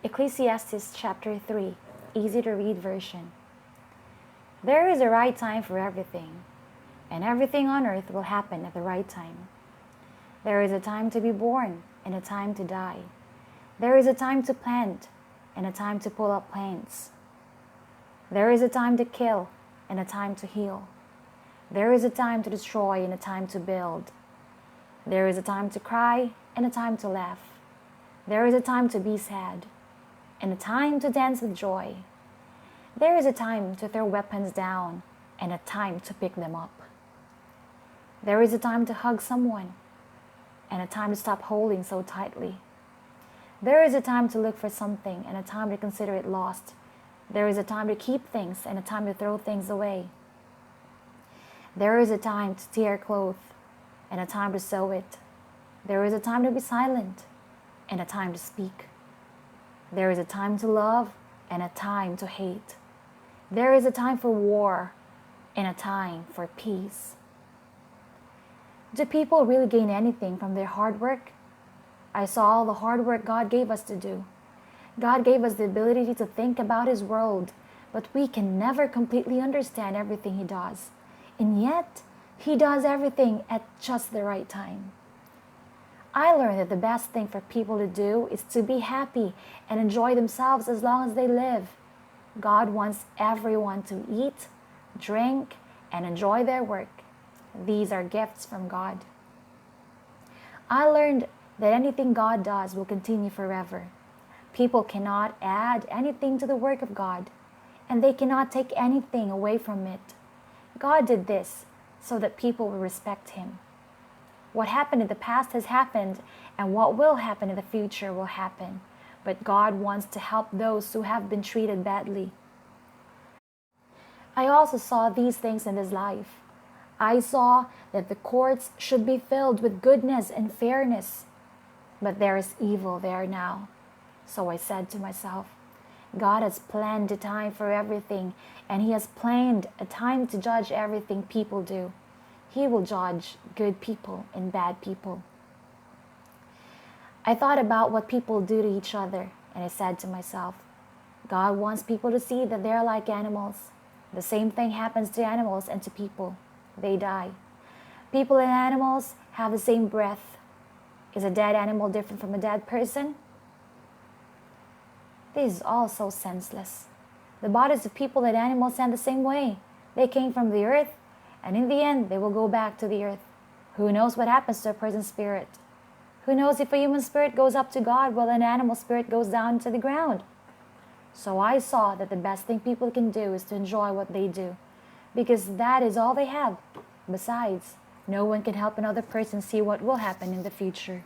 Ecclesiastes chapter 3, easy to read version. There is a right time for everything, and everything on earth will happen at the right time. There is a time to be born and a time to die. There is a time to plant and a time to pull up plants. There is a time to kill and a time to heal. There is a time to destroy and a time to build. There is a time to cry and a time to laugh. There is a time to be sad and a time to dance with joy. There is a time to throw weapons down and a time to pick them up. There is a time to hug someone and a time to stop holding so tightly. There is a time to look for something and a time to consider it lost. There is a time to keep things and a time to throw things away. There is a time to tear cloth and a time to sew it. There is a time to be silent and a time to speak. There is a time to love and a time to hate. There is a time for war and a time for peace. Do people really gain anything from their hard work? I saw all the hard work God gave us to do. God gave us the ability to think about His world, but we can never completely understand everything He does. And yet, He does everything at just the right time. I learned that the best thing for people to do is to be happy and enjoy themselves as long as they live. God wants everyone to eat, drink, and enjoy their work. These are gifts from God. I learned that anything God does will continue forever. People cannot add anything to the work of God, and they cannot take anything away from it. God did this so that people will respect Him. What happened in the past has happened, and what will happen in the future will happen. But God wants to help those who have been treated badly. I also saw these things in this life. I saw that the courts should be filled with goodness and fairness, but there is evil there now. So I said to myself, God has planned a time for everything, and He has planned a time to judge everything people do. He will judge good people and bad people. I thought about what people do to each other, and I said to myself, God wants people to see that they're like animals. The same thing happens to animals and to people. They die. People and animals have the same breath. Is a dead animal different from a dead person? This is all so senseless. The bodies of people and animals stand the same way. They came from the earth, and in the end, they will go back to the earth. Who knows what happens to a person's spirit? Who knows if a human spirit goes up to God while an animal spirit goes down to the ground? So I saw that the best thing people can do is to enjoy what they do, because that is all they have. Besides, no one can help another person see what will happen in the future.